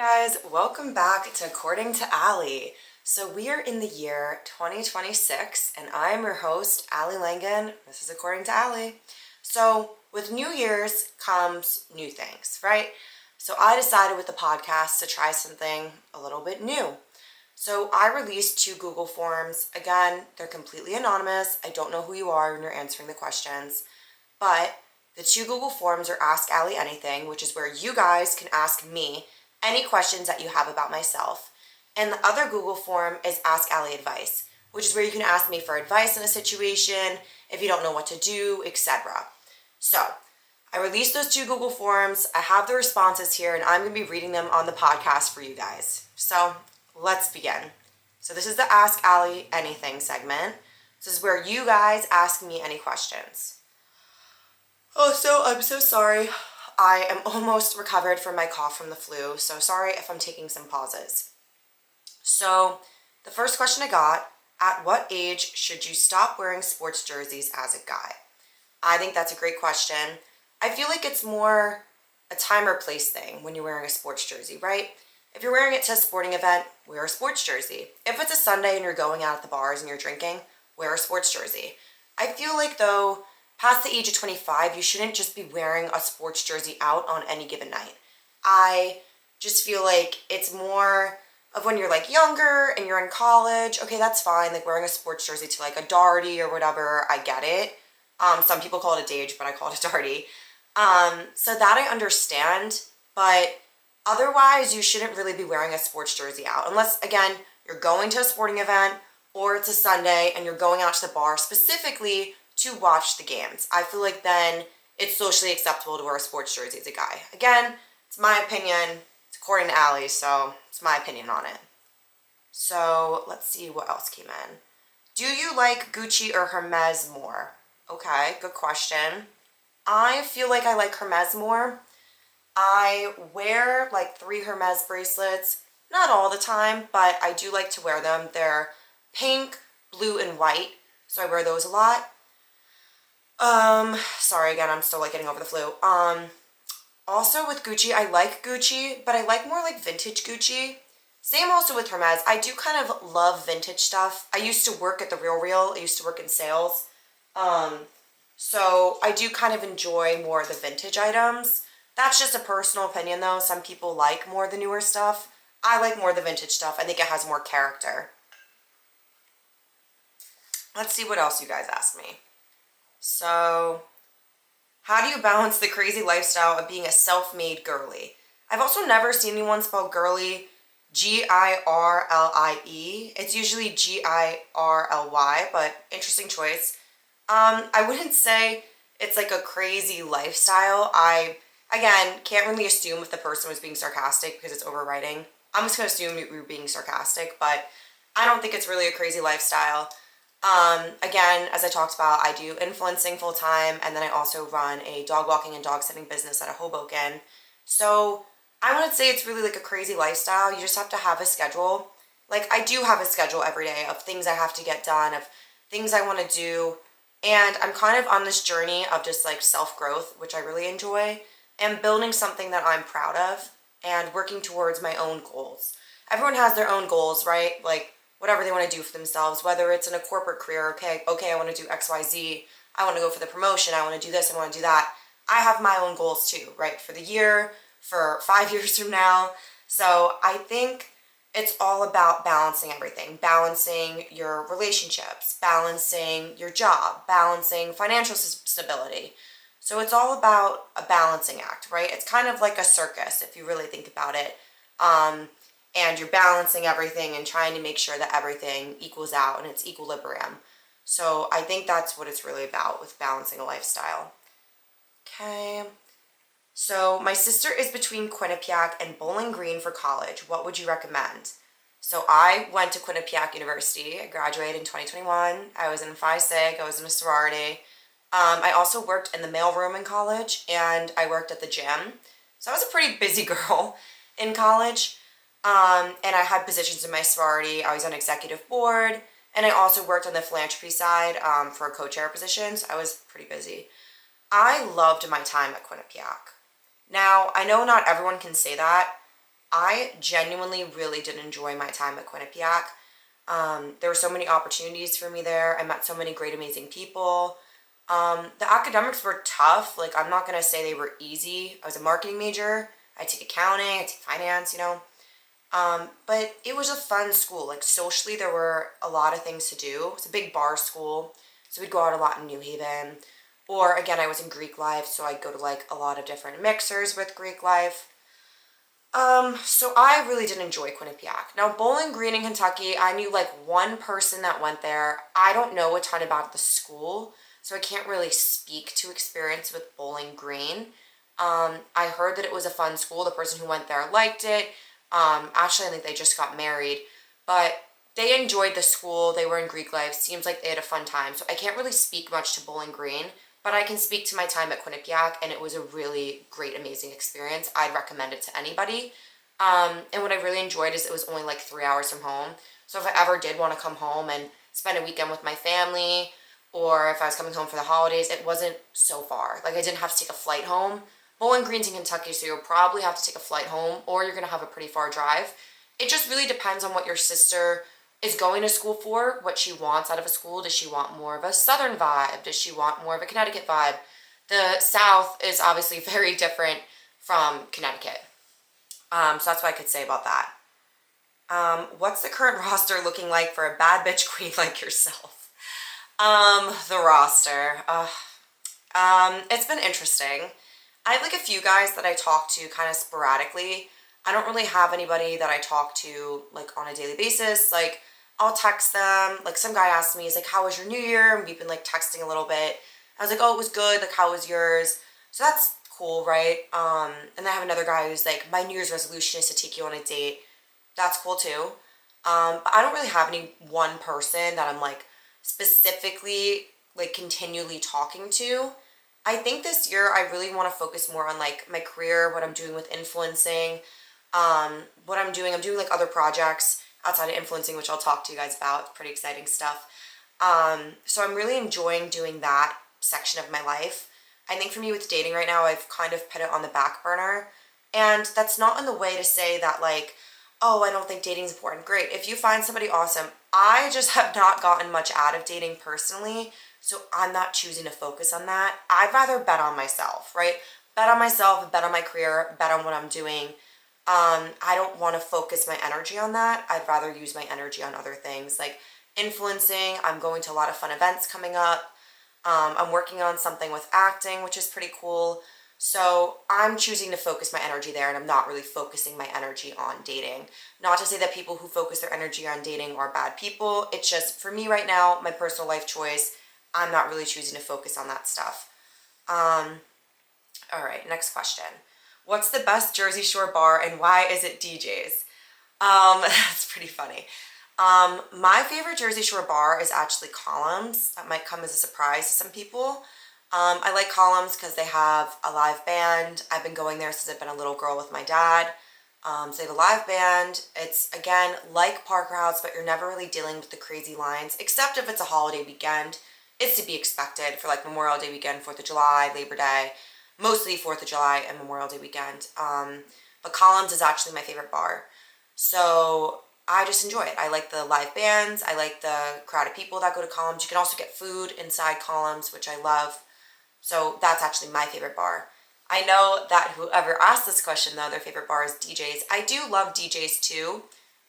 Guys, welcome back to According to Allie. So we are in the year 2026 and I am your host, Allie Langan. This is According to Allie. So with New Year's comes new things, right? So I decided with the podcast to try something a little bit new. So I released 2 Google Forms. Again, they're completely anonymous. I don't know who you are when you're answering the questions, but the 2 Google Forms are Ask Allie Anything, which is where you guys can ask me any questions that you have about myself. And the other Google form is Ask Allie Advice, which is where you can ask me for advice in a situation, if you don't know what to do, etc. So, I released those 2 Google Forms. I have the responses here, and I'm going to be reading them on the podcast for you guys. So, let's begin. So, this is the Ask Allie Anything segment. This is where you guys ask me any questions. Also, I'm so sorry. I am almost recovered from my cough from the flu, so sorry if I'm taking some pauses. So, the first question I got, at what age should you stop wearing sports jerseys as a guy? I think that's a great question. I feel like it's more a time or place thing when you're wearing a sports jersey, right? If you're wearing it to a sporting event, wear a sports jersey. If it's a Sunday and you're going out at the bars and you're drinking, wear a sports jersey. I feel like though, past the age of 25, you shouldn't just be wearing a sports jersey out on any given night. I just feel like it's more of when you're like younger and you're in college. Okay, that's fine. Like wearing a sports jersey to like a darty or whatever, I get it. Some people call it a dage, but I call it a darty. So that I understand, but otherwise you shouldn't really be wearing a sports jersey out. Unless, again, you're going to a sporting event or it's a Sunday and you're going out to the bar specifically to watch the games. I feel like then it's socially acceptable to wear a sports jersey as a guy. Again, it's my opinion. It's according to Allie, so it's my opinion on it. So let's see what else came in. Do you like Gucci or Hermes more? Okay, good question. I feel like I like Hermes more. I wear like 3 Hermes bracelets, not all the time, but I do like to wear them. They're pink, blue, and white, so I wear those a lot. Sorry again, I'm still like getting over the flu. Also with Gucci, I like Gucci, but I like more like vintage Gucci. Same also with Hermes. I do kind of love vintage stuff. I used to work at the Real. I used to work in sales. So I do kind of enjoy more of the vintage items. That's just a personal opinion though. Some people like more of the newer stuff. I like more of the vintage stuff. I think it has more character. Let's see what else you guys asked me. So, how do you balance the crazy lifestyle of being a self-made girly? I've also never seen anyone spell girly Girlie. It's usually Girly, but interesting choice. I wouldn't say it's like a crazy lifestyle. I, again, can't really assume if the person was being sarcastic because it's overwriting. I'm just going to assume we were being sarcastic, but I don't think it's really a crazy lifestyle. Again, as I talked about, I do influencing full time, and then I also run a dog walking and dog sitting business out of Hoboken. So I wouldn't say it's really like a crazy lifestyle. You just have to have a schedule. Like I do have a schedule every day of things I have to get done, of things I want to do. And I'm kind of on this journey of just like self-growth, which I really enjoy, and building something that I'm proud of and working towards my own goals. Everyone has their own goals, right? Like whatever they want to do for themselves, whether it's in a corporate career, okay, I want to do XYZ, I want to go for the promotion, I want to do this, I want to do that. I have my own goals too, right? For the year, for 5 years from now. So I think it's all about balancing everything, balancing your relationships, balancing your job, balancing financial stability. So it's all about a balancing act, right? It's kind of like a circus if you really think about it. And you're balancing everything and trying to make sure that everything equals out and it's equilibrium. So I think that's what it's really about with balancing a lifestyle. Okay. So my sister is between Quinnipiac and Bowling Green for college. What would you recommend? So I went to Quinnipiac University. I graduated in 2021. I was in Phi Sig. I was in a sorority. I also worked in the mailroom in college, and I worked at the gym. So I was a pretty busy girl in college. And I had positions in my sorority. I was on executive board, and I also worked on the philanthropy side for a co-chair position. So I was pretty busy. I loved my time at Quinnipiac. Now, I know not everyone can say that. I genuinely really did enjoy my time at Quinnipiac. There were so many opportunities for me there. I met so many great, amazing people. The academics were tough. Like, I'm not going to say they were easy. I was a marketing major. I take accounting, I take finance, But it was a fun school. Like, socially, there were a lot of things to do. It's a big bar school, so we'd go out a lot in New Haven. Or, again, I was in Greek life, so I'd go to, like, a lot of different mixers with Greek life. So I really did enjoy Quinnipiac. Now, Bowling Green in Kentucky, I knew, like, one person that went there. I don't know a ton about the school, so I can't really speak to experience with Bowling Green. I heard that it was a fun school. The person who went there liked it. Actually, I think they just got married, but they enjoyed the school. They were in Greek life. Seems like they had a fun time. So I can't really speak much to Bowling Green, but I can speak to my time at Quinnipiac, and it was a really great, amazing experience. I'd recommend it to anybody. And what I really enjoyed is it was only like 3 hours from home. So if I ever did want to come home and spend a weekend with my family, or if I was coming home for the holidays, it wasn't so far. Like, I didn't have to take a flight home. Bowling Green's in Kentucky, so you'll probably have to take a flight home, or you're going to have a pretty far drive. It just really depends on what your sister is going to school for, what she wants out of a school. Does she want more of a Southern vibe? Does she want more of a Connecticut vibe? The South is obviously very different from Connecticut. So that's what I could say about that. What's the current roster looking like for a bad bitch queen like yourself? The roster. It's been interesting. I have like a few guys that I talk to kind of sporadically. I don't really have anybody that I talk to like on a daily basis. Like, I'll text them. Like, some guy asked me, he's like, how was your new year? And we've been like texting a little bit. I was like, oh, it was good. Like, how was yours? So that's cool, right? And I have another guy who's like, my New Year's resolution is to take you on a date. That's cool too. But I don't really have any one person that I'm like specifically like continually talking to. I think this year I really want to focus more on like my career, what I'm doing with influencing, what I'm doing like other projects outside of influencing, which I'll talk to you guys about. It's pretty exciting stuff. So I'm really enjoying doing that section of my life. I think for me with dating right now, I've kind of put it on the back burner. And that's not in the way to say that like, oh, I don't think dating is important. Great. If you find somebody awesome, I just have not gotten much out of dating personally. So I'm not choosing to focus on that. I'd rather bet on myself, right? Bet on myself, bet on my career, bet on what I'm doing. I don't want to focus my energy on that. I'd rather use my energy on other things like influencing. I'm going to a lot of fun events coming up. I'm working on something with acting, which is pretty cool. So I'm choosing to focus my energy there, and I'm not really focusing my energy on dating. Not to say that people who focus their energy on dating are bad people. It's just, for me right now, my personal life choice, I'm not really choosing to focus on that stuff. All right, next question. What's the best Jersey Shore bar, and why is it DJ's? That's pretty funny. My favorite Jersey Shore bar is actually Columns. That might come as a surprise to some people. I like Columns because they have a live band. I've been going there since I've been a little girl with my dad. So they have a live band. It's, again, like Parker House, but you're never really dealing with the crazy lines, except if it's a holiday weekend. It's to be expected for like Memorial Day weekend, 4th of July, Labor Day, mostly 4th of July and Memorial Day weekend. But Columns is actually my favorite bar. So I just enjoy it. I like the live bands. I like the crowd of people that go to Columns. You can also get food inside Columns, which I love. So that's actually my favorite bar. I know that whoever asked this question, though, their favorite bar is DJ's. I do love DJ's too.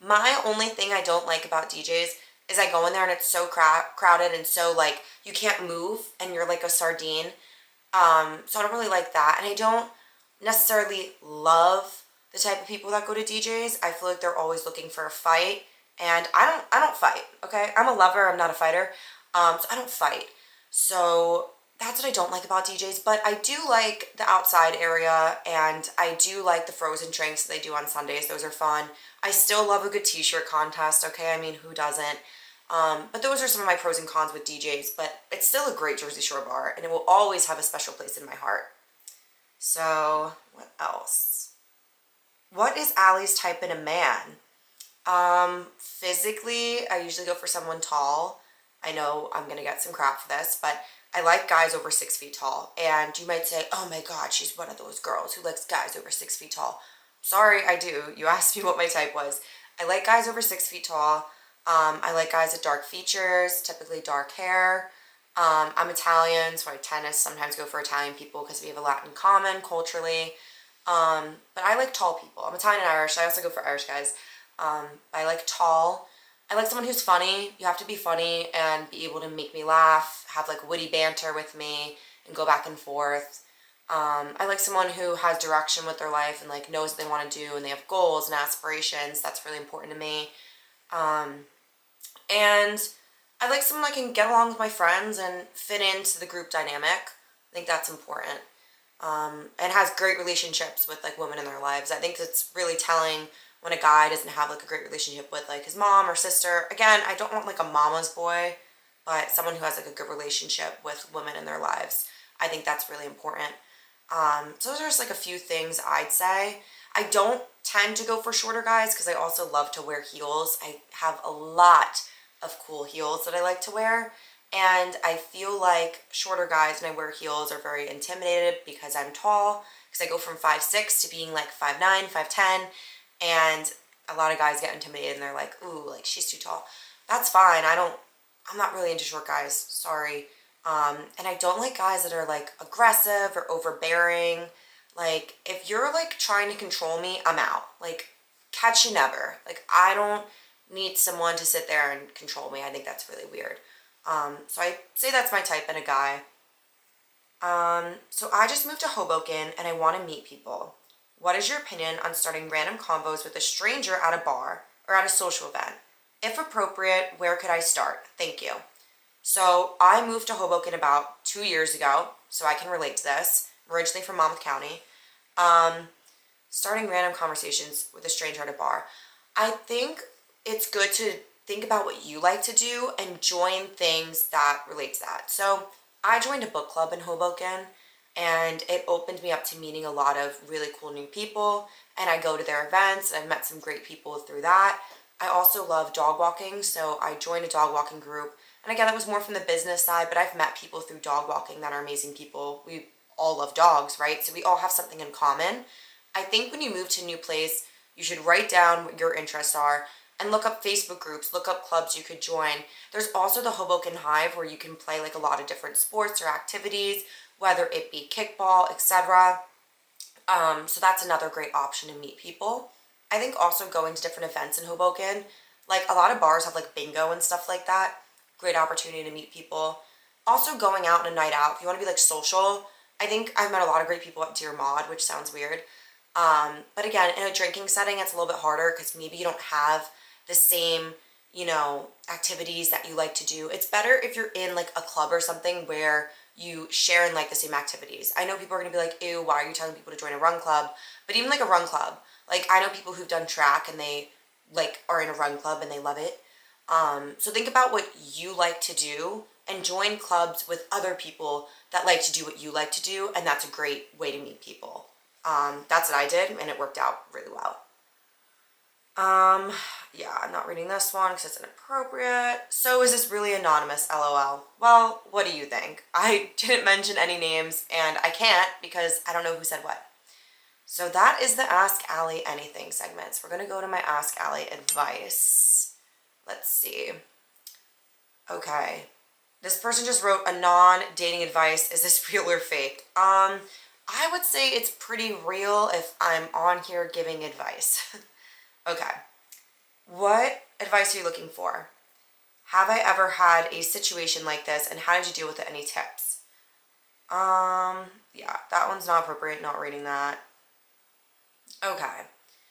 My only thing I don't like about DJ's is I go in there and it's so crowded and so like you can't move and you're like a sardine. So I don't really like that. And I don't necessarily love the type of people that go to DJ's. I feel like they're always looking for a fight. And I don't fight, okay? I'm a lover, I'm not a fighter. So I don't fight. So that's what I don't like about DJ's, but I do like the outside area, and I do like the frozen drinks that they do on Sundays. Those are fun. I still love a good t-shirt contest, okay? I mean, who doesn't? But those are some of my pros and cons with DJ's, but it's still a great Jersey Shore bar, and it will always have a special place in my heart. So, what else? What is Allie's type in a man? Physically, I usually go for someone tall. I know I'm going to get some crap for this, but I like guys over 6 feet tall. And you might say, oh my God, she's one of those girls who likes guys over 6 feet tall. sorry, I do. You asked me what my type was. I like guys over 6 feet tall. I like guys with dark features, typically dark hair. I'm Italian, so I tend to sometimes go for Italian people because we have a lot in common culturally. But I like tall people. I'm Italian and Irish. I also go for Irish guys. I like tall. I like someone who's funny. You have to be funny and be able to make me laugh, have like witty banter with me, and go back and forth. I like someone who has direction with their life and like knows what they want to do and they have goals and aspirations. That's really important to me. And I like someone I can get along with my friends and fit into the group dynamic. I think that's important. And has great relationships with like women in their lives. I think it's really telling when a guy doesn't have like a great relationship with like his mom or sister. Again, I don't want like a mama's boy, but someone who has like a good relationship with women in their lives. I think that's really important. So those are just like a few things I'd say. I don't tend to go for shorter guys because I also love to wear heels. I have a lot of cool heels that I like to wear. And I feel like shorter guys when I wear heels are very intimidated because I'm tall. Because I go from 5'6" to being like 5'9", 5'10". And a lot of guys get intimidated and they're like, ooh, like she's too tall. That's fine. I'm not really into short guys. Sorry. And I don't like guys that are like aggressive or overbearing. Like if you're like trying to control me, I'm out. Like catch you never. Like I don't need someone to sit there and control me. I think that's really weird. So I say that's my type in a guy. So I just moved to Hoboken and I want to meet people. What is your opinion on starting random convos with a stranger at a bar or at a social event? If appropriate, where could I start? Thank you. So I moved to Hoboken about 2 years ago, so I can relate to this. I'm originally from Monmouth County. Starting random conversations with a stranger at a bar. I think it's good to think about what you like to do and join things that relate to that. So I joined a book club in Hoboken and it opened me up to meeting a lot of really cool new people, and I go to their events and I've met some great people through that. I also love dog walking, so I joined a dog walking group. And again, that was more from the business side, but I've met people through dog walking that are amazing people. We all love dogs, right? So we all have something in common. I think when you move to a new place, you should write down what your interests are and look up Facebook groups, look up clubs you could join. There's also the Hoboken Hive where you can play like a lot of different sports or activities, whether it be kickball, etc. So that's another great option to meet people. I think also going to different events in Hoboken, like a lot of bars have like bingo and stuff like that. Great opportunity to meet people. Also going out on a night out, if you want to be like social, I think I've met a lot of great people at Dear Maud, which sounds weird. But again, in a drinking setting, it's a little bit harder because maybe you don't have the same, activities that you like to do. It's better if you're in like a club or something where you share and like the same activities. I know people are going to be like, ew, why are you telling people to join a run club? But even like a run club, like I know people who've done track and they like are in a run club and they love it. So think about what you like to do and join clubs with other people that like to do what you like to do, and that's a great way to meet people. That's what I did, and it worked out really well. Yeah, I'm not reading this one because it's inappropriate. So is this really anonymous, LOL? Well, what do you think? I didn't mention any names, and I can't because I don't know who said what. So that is the Ask Allie Anything segment. So we're going to go to my Ask Allie advice. Let's see. Okay. This person just wrote a non-dating advice. Is this real or fake? I would say it's pretty real if I'm on here giving advice. Okay. What advice are you looking for? Have I ever had a situation like this and how did you deal with it? Any tips? Yeah, that one's not appropriate, not reading that. Okay.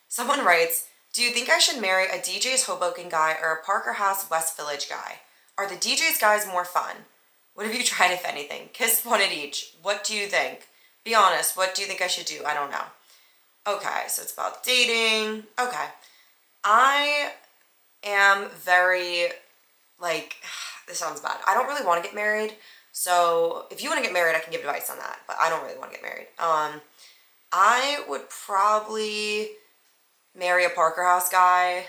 Someone writes, do you think I should marry a DJ's Hoboken guy or a Parker House West Village guy? Are the DJ's guys more fun? What have you tried, if anything? Kiss one at each. What do you think? Be honest, what do you think I should do? I don't know. Okay, so it's about dating. Okay. I am very, like, this sounds bad. I don't really want to get married. So if you want to get married, I can give advice on that. But I don't really want to get married. I would probably marry a Parker House guy,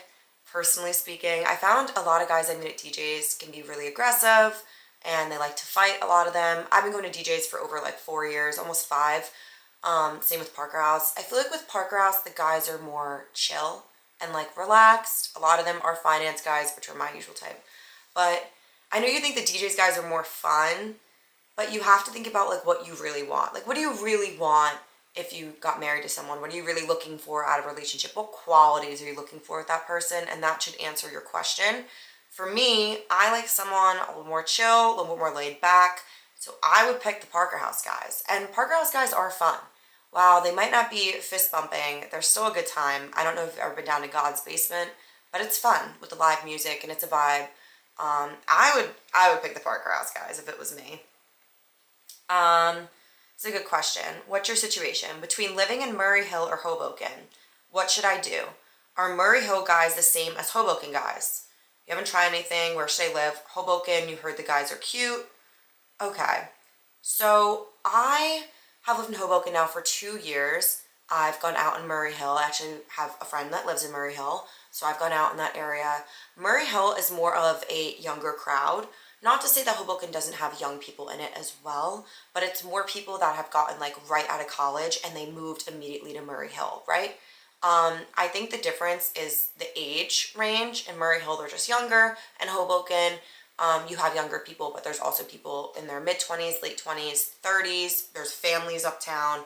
personally speaking. I found a lot of guys I meet at DJs can be really aggressive and they like to fight, a lot of them. I've been going to DJs for over like 4 years, almost 5. Same with Parker House. I feel like with Parker House, the guys are more chill and like relaxed. A lot of them are finance guys, which are my usual type. But I know you think the DJs guys are more fun, but you have to think about like what you really want. Like, what do you really want if you got married to someone? What are you really looking for out of a relationship? What qualities are you looking for with that person? And that should answer your question. For me, I like someone a little more chill, a little bit more laid back. So I would pick the Parker House guys. And Parker House guys are fun. While they might not be fist bumping, they're still a good time. I don't know if you've ever been down to God's Basement, but it's fun with the live music and it's a vibe. I would pick the Parker House guys if it was me. It's a good question. What's your situation? Between living in Murray Hill or Hoboken, what should I do? Are Murray Hill guys the same as Hoboken guys? You haven't tried anything. Where should I live? Hoboken, you heard the guys are cute. Okay. So I have lived in Hoboken now for 2 years. I've gone out in Murray Hill. I actually have a friend that lives in Murray Hill, so I've gone out in that area. Murray Hill is more of a younger crowd. Not to say that Hoboken doesn't have young people in it as well, but it's more people that have gotten like right out of college and they moved immediately to Murray Hill, right? I think the difference is the age range. In Murray Hill, they're just younger, and Hoboken, you have younger people, but there's also people in their mid-20s, late 20s, 30s. There's families uptown.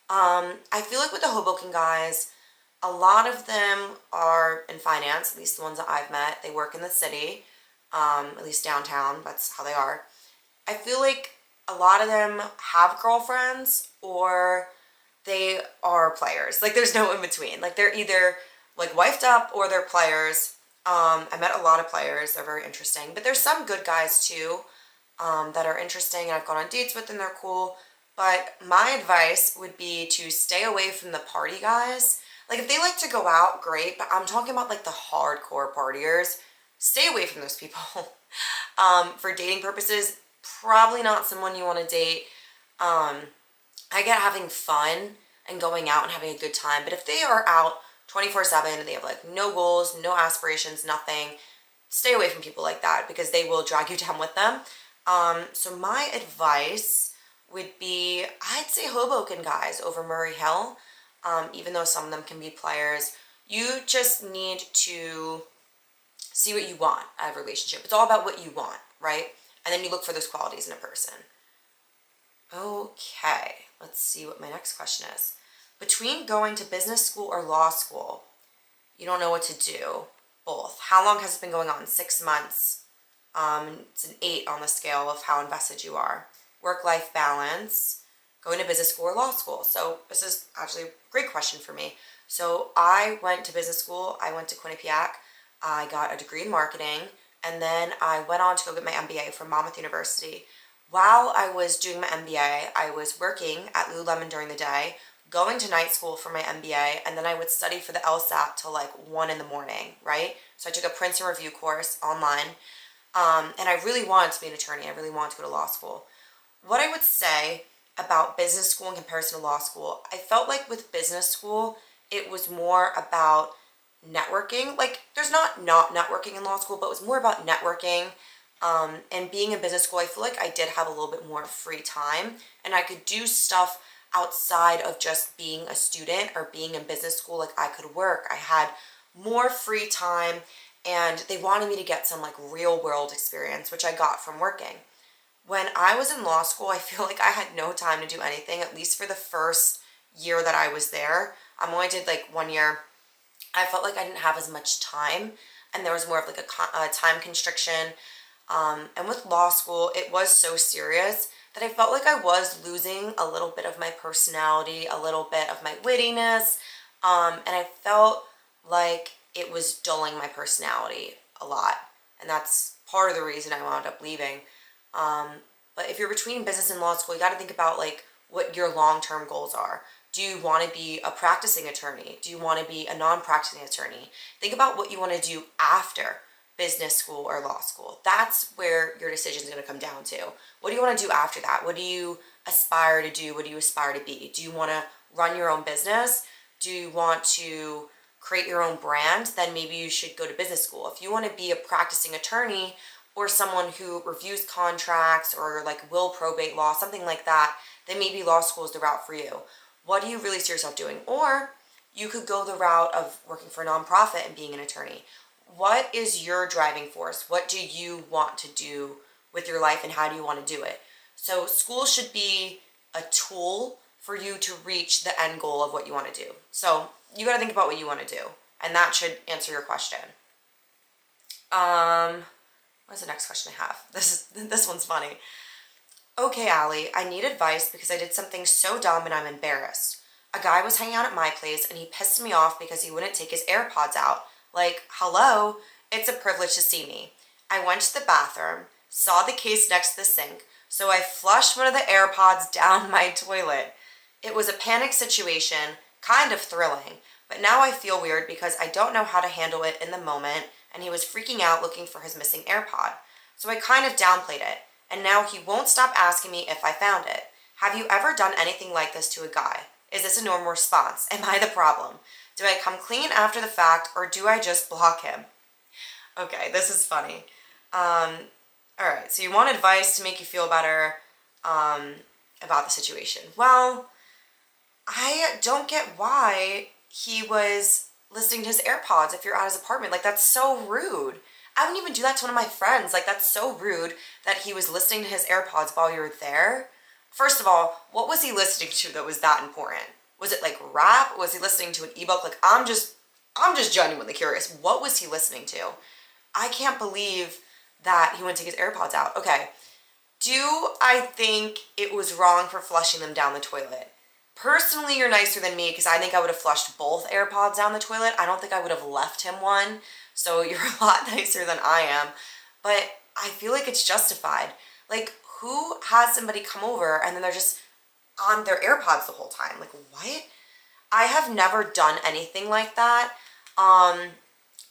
I feel like with the Hoboken guys, a lot of them are in finance, at least the ones that I've met. They work in the city, at least downtown. That's how they are. I feel like a lot of them have girlfriends or they are players. Like there's no in between. Like they're either like wifed up or they're players. I met a lot of players. They're very interesting. But there's some good guys too that are interesting and I've gone on dates with and they're cool. But my advice would be to stay away from the party guys. Like if they like to go out, great. But I'm talking about like the hardcore partiers. Stay away from those people. For dating purposes, probably not someone you want to date. I get having fun and going out and having a good time. But if they are out 24/7 and they have like no goals, no aspirations, nothing, stay away from people like that because they will drag you down with them. So my advice would be, I'd say Hoboken guys over Murray Hill, even though some of them can be players. You just need to see what you want out of a relationship. It's all about what you want, right? And then you look for those qualities in a person. Okay, let's see what my next question is. Between going to business school or law school, you don't know what to do. Both. How long has it been going on? 6 months. It's an 8 on the scale of how invested you are. Work-life balance, going to business school or law school. So this is actually a great question for me. So I went to business school. I went to Quinnipiac. I got a degree in marketing. And then I went on to go get my MBA from Monmouth University. While I was doing my MBA, I was working at Lululemon during the day, going to night school for my MBA, and then I would study for the LSAT till like 1 in the morning, right? So I took a Princeton Review course online, and I really wanted to be an attorney. I really wanted to go to law school. What I would say about business school in comparison to law school, I felt like with business school, it was more about networking. Like, there's not networking in law school, but it was more about networking. And being in business school, I feel like I did have a little bit more free time and I could do stuff outside of just being a student or being in business school. Like I could work, I had more free time and they wanted me to get some like real world experience, which I got from working. When I was in law school, I feel like I had no time to do anything, at least for the first year that I was there. I only did like 1 year. I felt like I didn't have as much time and there was more of like a time constriction. And with law school, it was so serious that I felt like I was losing a little bit of my personality, a little bit of my wittiness, and I felt like it was dulling my personality a lot. And that's part of the reason I wound up leaving. But if you're between business and law school, you got to think about like what your long-term goals are. Do you want to be a practicing attorney? Do you want to be a non-practicing attorney? Think about what you want to do after business school or law school. That's where your decision is going to come down to. What do you want to do after that? What do you aspire to do? What do you aspire to be? Do you want to run your own business? Do you want to create your own brand? Then maybe you should go to business school. If you want to be a practicing attorney or someone who reviews contracts or like will probate law, something like that, then maybe law school is the route for you. What do you really see yourself doing? Or you could go the route of working for a nonprofit and being an attorney. What is your driving force? What do you want to do with your life and how do you want to do it? So school should be a tool for you to reach the end goal of what you want to do. So you got to think about what you want to do, and that should answer your question. What's the next question I have? This one's funny. Okay, Allie, I need advice because I did something so dumb and I'm embarrassed. A guy was hanging out at my place and he pissed me off because he wouldn't take his AirPods out. Like, hello, it's a privilege to see me. I went to the bathroom, saw the case next to the sink, so I flushed one of the AirPods down my toilet. It was a panic situation, kind of thrilling, but now I feel weird because I don't know how to handle it in the moment, and he was freaking out looking for his missing AirPod. So I kind of downplayed it, and now he won't stop asking me if I found it. Have you ever done anything like this to a guy? Is this a normal response? Am I the problem? Do I come clean after the fact, or do I just block him? Okay, this is funny. Alright, so you want advice to make you feel better about the situation. Well, I don't get why he was listening to his AirPods if you're at his apartment. Like, that's so rude. I wouldn't even do that to one of my friends. Like, that's so rude that he was listening to his AirPods while you were there. First of all, what was he listening to that was that important? Was it like rap? Was he listening to an ebook? Like, I'm just genuinely curious. What was he listening to? I can't believe that he wouldn't take his AirPods out. Okay. Do I think it was wrong for flushing them down the toilet? Personally, you're nicer than me because I think I would have flushed both AirPods down the toilet. I don't think I would have left him one. So you're a lot nicer than I am. But I feel like it's justified. Like, who has somebody come over and then they're just on their AirPods the whole time? Like, what? I have never done anything like that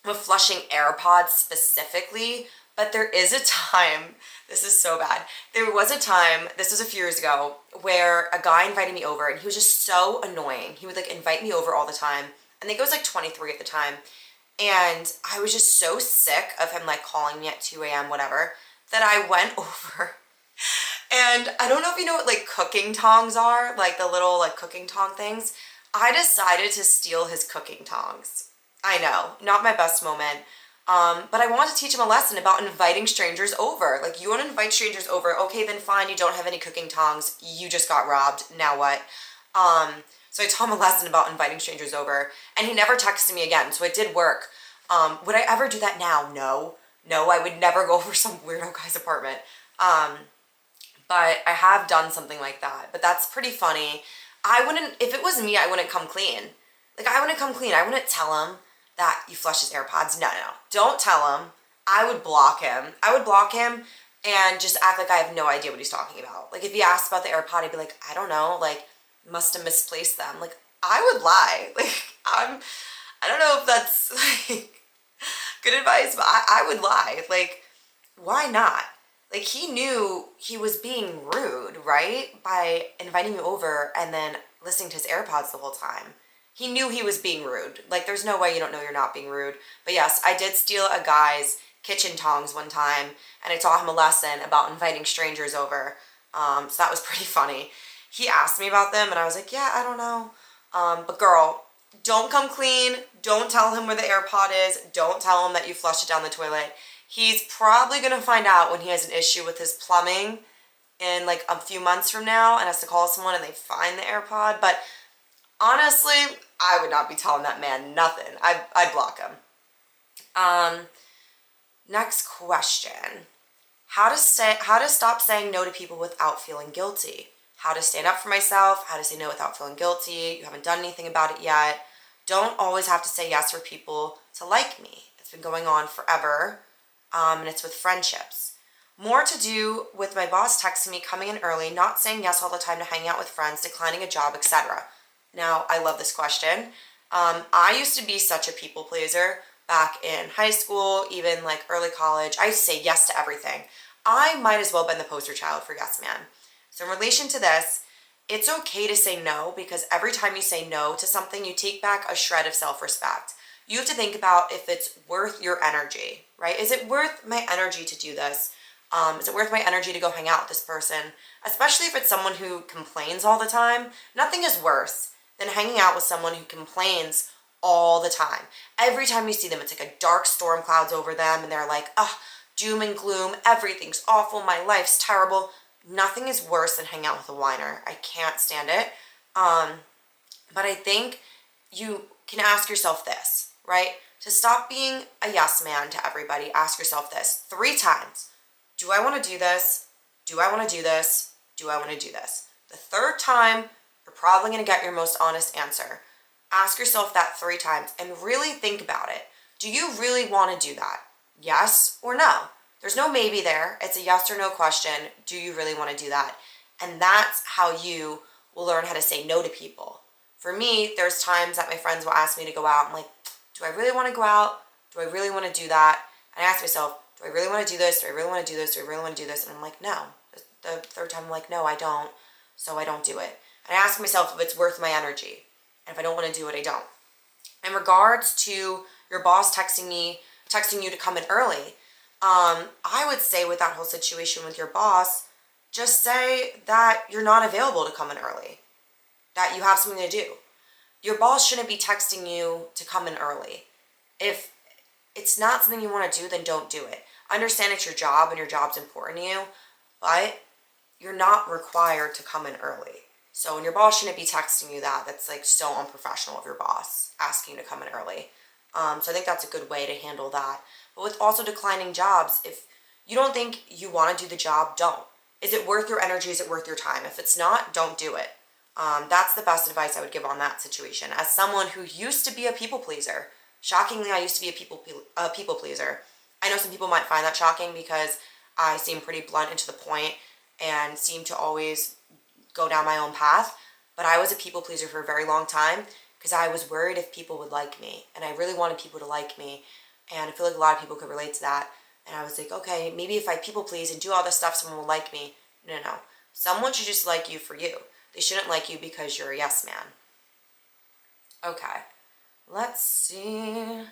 with flushing AirPods specifically, but there is a time, this is so bad, there was a time, this was a few years ago, where a guy invited me over and he was just so annoying. He would like invite me over all the time. I think I was like 23 at the time. And I was just so sick of him like calling me at 2 a.m. whatever, that I went over. And I don't know if you know what like cooking tongs are, like the little like cooking tong things. I decided to steal his cooking tongs. I know, not my best moment. But I wanted to teach him a lesson about inviting strangers over. Like, you want to invite strangers over, okay, then fine, you don't have any cooking tongs, you just got robbed, now what? So I taught him a lesson about inviting strangers over, and he never texted me again, so it did work. Would I ever do that now? No. No, I would never go over some weirdo guy's apartment. But I have done something like that, but that's pretty funny. I wouldn't, if it was me, I wouldn't come clean. Like, I wouldn't come clean. I wouldn't tell him that you flushed his AirPods. No. Don't tell him. I would block him. I would block him and just act like I have no idea what he's talking about. Like, if he asked about the AirPod, I'd be like, I don't know, like, must have misplaced them. Like, I would lie. Like, I don't know if that's, like, good advice, but I would lie. Like, why not? Like, he knew he was being rude, right? By inviting me over and then listening to his AirPods the whole time. He knew he was being rude. Like, there's no way you don't know you're not being rude. But yes, I did steal a guy's kitchen tongs one time, and I taught him a lesson about inviting strangers over. So that was pretty funny. He asked me about them, and I was like, yeah, I don't know. But girl, don't come clean. Don't tell him where the AirPod is. Don't tell him that you flushed it down the toilet. He's probably going to find out when he has an issue with his plumbing in like a few months from now and has to call someone and they find the AirPod. But honestly, I would not be telling that man nothing. I'd block him. Next question. How to stop saying no to people without feeling guilty. How to stand up for myself. How to say no without feeling guilty. You haven't done anything about it yet. Don't always have to say yes for people to like me. It's been going on forever. And it's with friendships. More to do with my boss texting me, coming in early, not saying yes all the time to hang out with friends, declining a job, etc. Now, I love this question. I used to be such a people pleaser back in high school, even like early college. I used to say yes to everything. I might as well have been the poster child for yes man. So in relation to this, it's okay to say no because every time you say no to something, you take back a shred of self-respect. You have to think about if it's worth your energy, right? Is it worth my energy to do this? Is it worth my energy to go hang out with this person? Especially if it's someone who complains all the time. Nothing is worse than hanging out with someone who complains all the time. Every time you see them, it's like a dark storm clouds over them and they're like, oh, doom and gloom, everything's awful, my life's terrible. Nothing is worse than hanging out with a whiner. I can't stand it. But I think you can ask yourself this, right? To stop being a yes man to everybody, ask yourself this 3 times. Do I want to do this? Do I want to do this? Do I want to do this? The 3rd time, you're probably going to get your most honest answer. Ask yourself that 3 times and really think about it. Do you really want to do that? Yes or no? There's no maybe there. It's a yes or no question. Do you really want to do that? And that's how you will learn how to say no to people. For me, there's times that my friends will ask me to go out. I'm like, do I really want to go out? Do I really want to do that? And I ask myself, do I really want to do this? Do I really want to do this? Do I really want to do this? And I'm like, no. The 3rd time I'm like, no, I don't. So I don't do it. And I ask myself if it's worth my energy. And if I don't want to do it, I don't. In regards to your boss texting you to come in early, I would say with that whole situation with your boss, just say that you're not available to come in early, that you have something to do. Your boss shouldn't be texting you to come in early. If it's not something you want to do, then don't do it. Understand it's your job and your job's important to you, but you're not required to come in early. So when your boss shouldn't be texting you that's like so unprofessional of your boss asking you to come in early. So I think that's a good way to handle that. But with also declining jobs, if you don't think you want to do the job, don't. Is it worth your energy? Is it worth your time? If it's not, don't do it. That's the best advice I would give on that situation. As someone who used to be a people pleaser, shockingly, I used to be a people pleaser. I know some people might find that shocking because I seem pretty blunt and to the point and seem to always go down my own path. But I was a people pleaser for a very long time because I was worried if people would like me. And I really wanted people to like me. And I feel like a lot of people could relate to that. And I was like, okay, maybe if I people please and do all this stuff, someone will like me. No. Someone should just like you for you. They shouldn't like you because you're a yes man. Okay. Let's see.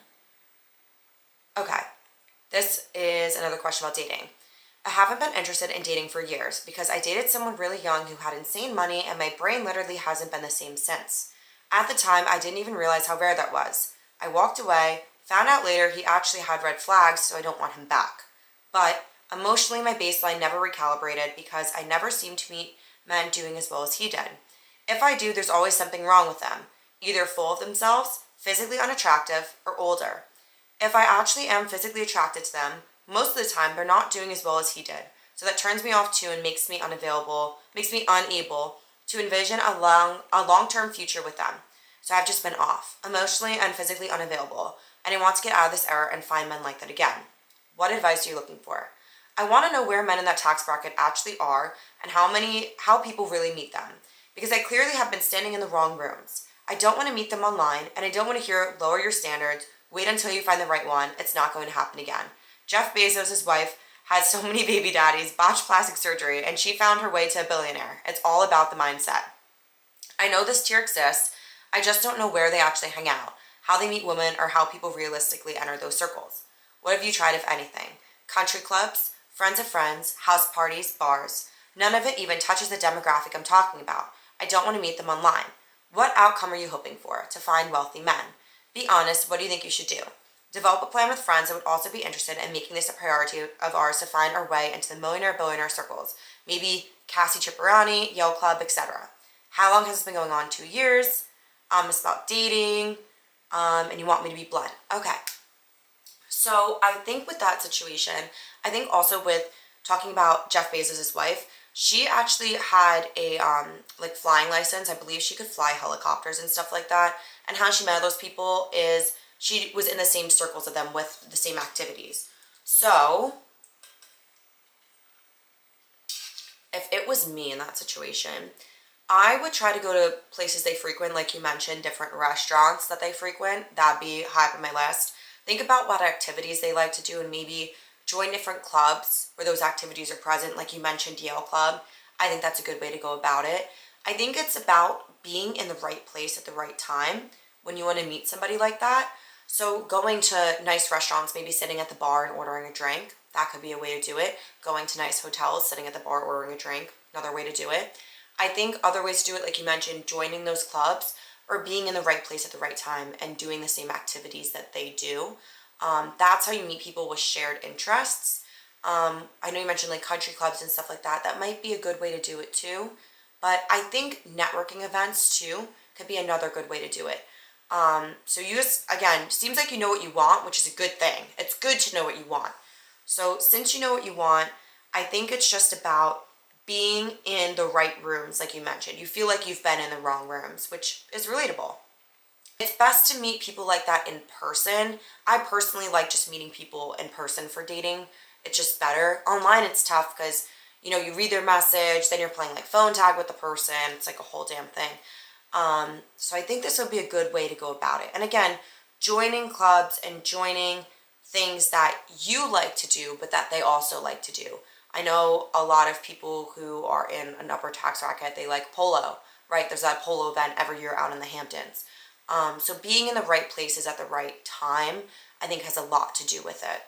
Okay. This is another question about dating. I haven't been interested in dating for years because I dated someone really young who had insane money and my brain literally hasn't been the same since. At the time, I didn't even realize how rare that was. I walked away, found out later he actually had red flags, so I don't want him back. But emotionally, my baseline never recalibrated because I never seemed to meet men doing as well as he did. If I do, there's always something wrong with them, either full of themselves, physically unattractive, or older. If I actually am physically attracted to them, most of the time they're not doing as well as he did. So that turns me off too and makes me unable to envision a long-term future with them. So I've just been off, emotionally and physically unavailable, and I want to get out of this error and find men like that again. What advice are you looking for? I want to know where men in that tax bracket actually are and how people really meet them, because I clearly have been standing in the wrong rooms. I don't want to meet them online, and I don't want to hear lower your standards, wait until you find the right one, it's not going to happen again. Jeff Bezos' wife had so many baby daddies, botched plastic surgery, and she found her way to a billionaire. It's all about the mindset. I know this tier exists, I just don't know where they actually hang out, how they meet women, or how people realistically enter those circles. What have you tried, if anything? Country clubs, friends of friends, house parties, bars. None of it even touches the demographic I'm talking about. I don't want to meet them online. What outcome are you hoping for? To find wealthy men. Be honest, what do you think you should do? Develop a plan with friends that would also be interested in making this a priority of ours to find our way into the millionaire-billionaire circles. Maybe Cassie Cipriani, Yale Club, etc. How long has this been going on? 2 years. It's about dating. And you want me to be blunt. Okay. So I think with that situation, I think also with talking about Jeff Bezos' wife, she actually had a flying license. I believe she could fly helicopters and stuff like that. And how she met those people is she was in the same circles of them with the same activities. So if it was me in that situation, I would try to go to places they frequent, like you mentioned, different restaurants that they frequent. That'd be high up on my list. Think about what activities they like to do and maybe join different clubs where those activities are present, like you mentioned, Yale Club. I think that's a good way to go about it. I think it's about being in the right place at the right time when you want to meet somebody like that. So going to nice restaurants, maybe sitting at the bar and ordering a drink, that could be a way to do it. Going to nice hotels, sitting at the bar, ordering a drink, another way to do it. I think other ways to do it, like you mentioned, joining those clubs or being in the right place at the right time and doing the same activities that they do. That's how you meet people with shared interests. I know you mentioned like country clubs and stuff like that. That might be a good way to do it too. But I think networking events too could be another good way to do it. So you just, again, seems like you know what you want, which is a good thing. It's good to know what you want. So since you know what you want, I think it's just about being in the right rooms, like you mentioned. You feel like you've been in the wrong rooms, which is relatable. It's best to meet people like that in person. I personally like just meeting people in person for dating. It's just better. Online, it's tough because, you read their message, then you're playing like phone tag with the person. It's like a whole damn thing. So I think this would be a good way to go about it. And again, joining clubs and joining things that you like to do, but that they also like to do. I know a lot of people who are in an upper tax bracket, they like polo, right? There's that polo event every year out in the Hamptons. So being in the right places at the right time, I think has a lot to do with it.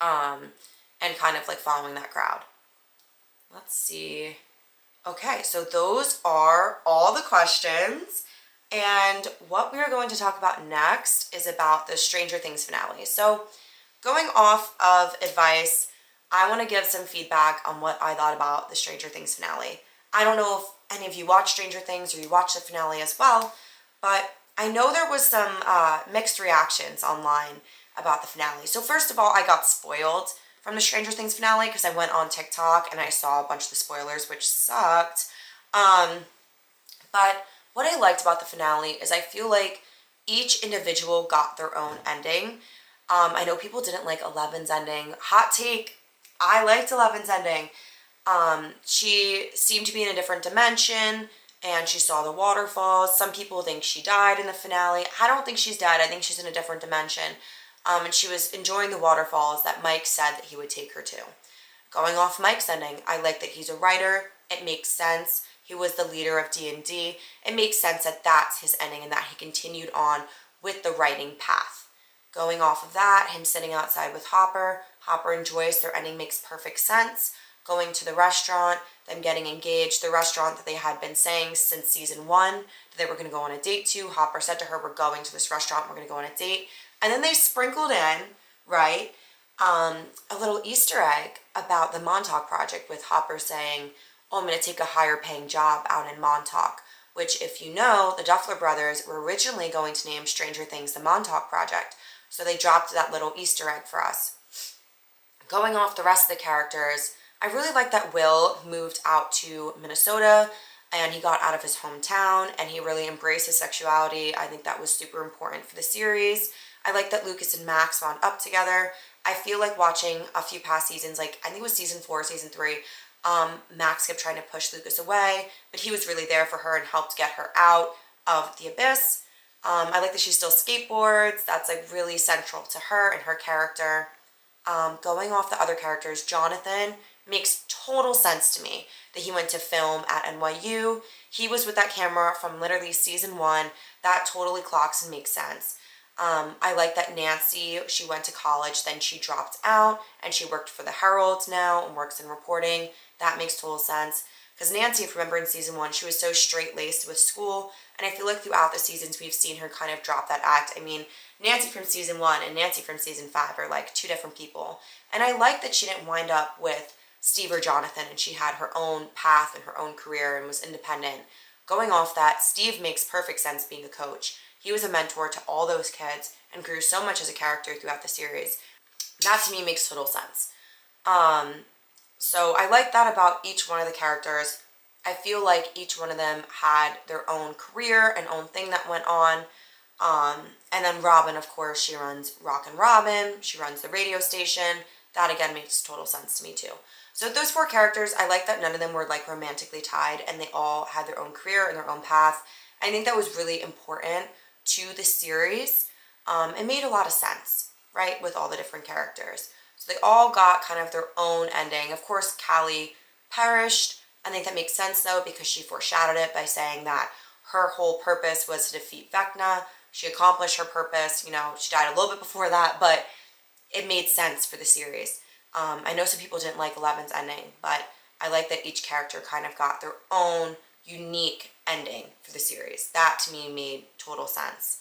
And kind of like following that crowd. Let's see. Okay, so those are all the questions. And what we are going to talk about next is about the Stranger Things finale. So going off of advice, I want to give some feedback on what I thought about the Stranger Things finale. I don't know if any of you watched Stranger Things or you watched the finale as well, but I know there was some mixed reactions online about the finale. So first of all, I got spoiled from the Stranger Things finale because I went on TikTok and I saw a bunch of the spoilers, which sucked. But what I liked about the finale is I feel like each individual got their own ending. I know people didn't like Eleven's ending. Hot take, I liked Eleven's ending. She seemed to be in a different dimension and she saw the waterfalls. Some people think she died in the finale. I don't think she's dead. I think she's in a different dimension. And she was enjoying the waterfalls that Mike said that he would take her to. Going off Mike's ending, I like that he's a writer. It makes sense. He was the leader of D&D. It makes sense that that's his ending and that he continued on with the writing path. Going off of that, him sitting outside with Hopper and Joyce, their ending makes perfect sense. Going to the restaurant, them getting engaged, the restaurant that they had been saying since season 1 that they were going to go on a date to. Hopper said to her, we're going to this restaurant, we're going to go on a date. And then they sprinkled in, right, a little Easter egg about the Montauk Project with Hopper saying, oh, I'm going to take a higher paying job out in Montauk, which if you know, the Duffler brothers were originally going to name Stranger Things the Montauk Project. So they dropped that little Easter egg for us. Going off the rest of the characters, I really like that Will moved out to Minnesota and he got out of his hometown and he really embraced his sexuality. I think that was super important for the series. I like that Lucas and Max wound up together. I feel like watching a few past seasons, like I think it was season 4, season 3, Max kept trying to push Lucas away, but he was really there for her and helped get her out of the abyss. I like that she still skateboards. That's like really central to her and her character. Going off the other characters, Jonathan makes total sense to me that he went to film at NYU. He was with that camera from literally season 1. That totally clocks and makes sense. I like that Nancy, she went to college, then she dropped out and she worked for the Herald now and works in reporting. That makes total sense. Because Nancy, if you remember in season 1, she was so straight-laced with school. And I feel like throughout the seasons, we've seen her kind of drop that act. I mean, Nancy from season 1 and Nancy from season 5 are like two different people. And I like that she didn't wind up with Steve or Jonathan and she had her own path and her own career and was independent. Going off that, Steve makes perfect sense being a coach. He was a mentor to all those kids and grew so much as a character throughout the series. That to me makes total sense. So I like that about each one of the characters. I feel like each one of them had their own career and own thing that went on. And then Robin, of course, she runs Rockin' Robin. She runs the radio station. That again makes total sense to me too. So those 4 characters, I like that none of them were like romantically tied and they all had their own career and their own path. I think that was really important to the series. It made a lot of sense, right, with all the different characters. So they all got kind of their own ending. Of course, Callie perished. I think that makes sense though because she foreshadowed it by saying that her whole purpose was to defeat Vecna. She accomplished her purpose. You know, she died a little bit before that, but it made sense for the series. I know some people didn't like 11's ending, but I like that each character kind of got their own unique ending for the series. That to me made total sense.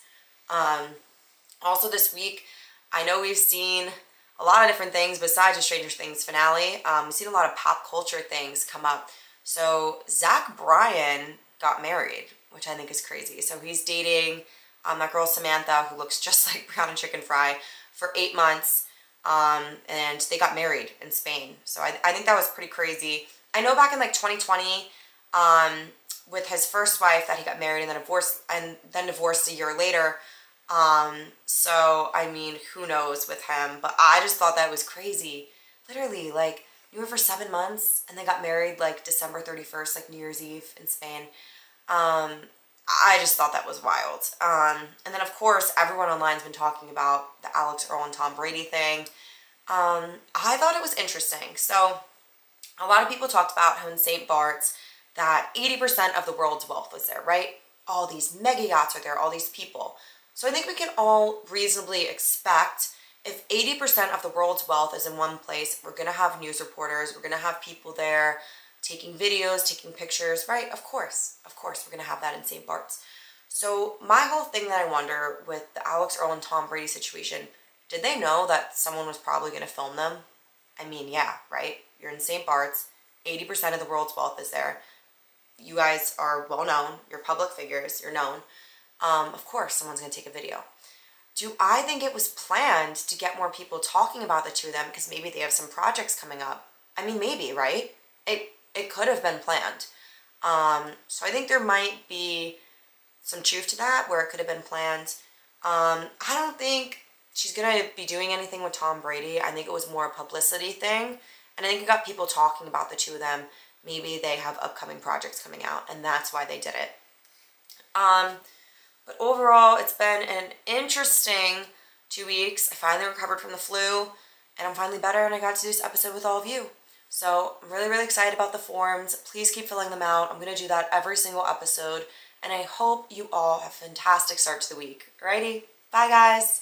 Also this week, I know we've seen a lot of different things besides the Stranger Things finale. We've seen a lot of pop culture things come up. So Bryan got married, which I think is crazy. So he's dating that girl Samantha, who looks just like Brown and Chicken Fry, for 8 months. And they got married in Spain. So I think that was pretty crazy. I know back in like 2020, with his first wife that he got married and then divorced a year later. So I mean, who knows with him, but I just thought that was crazy. Literally, like, you were for 7 months and they got married like December 31st, like New Year's Eve in Spain. I just thought that was wild. And then of course, everyone online's been talking about the Alix, Earle, and Tom Brady thing. I thought it was interesting. So a lot of people talked about how in St. Bart's that 80% of the world's wealth was there, right? All these mega yachts are there, all these people. So I think we can all reasonably expect if 80% of the world's wealth is in one place, we're going to have news reporters, we're going to have people there taking videos, taking pictures, right? Of course, we're going to have that in St. Bart's. So my whole thing that I wonder with the Alix, Earle, and Tom Brady situation, did they know that someone was probably going to film them? I mean, yeah, right? You're in St. Bart's, 80% of the world's wealth is there. You guys are well known, you're public figures, you're known. Of course, someone's going to take a video. Do I think it was planned to get more people talking about the two of them because maybe they have some projects coming up? I mean, maybe, right? It could have been planned. So I think there might be some truth to that where it could have been planned. I don't think she's going to be doing anything with Tom Brady. I think it was more a publicity thing. And I think it got people talking about the two of them. Maybe they have upcoming projects coming out, and that's why they did it. But overall, it's been an interesting 2 weeks. I finally recovered from the flu, and I'm finally better, and I got to do this episode with all of you. So I'm really, really excited about the forms. Please keep filling them out. I'm going to do that every single episode, and I hope you all have a fantastic start to the week. Alrighty? Bye, guys.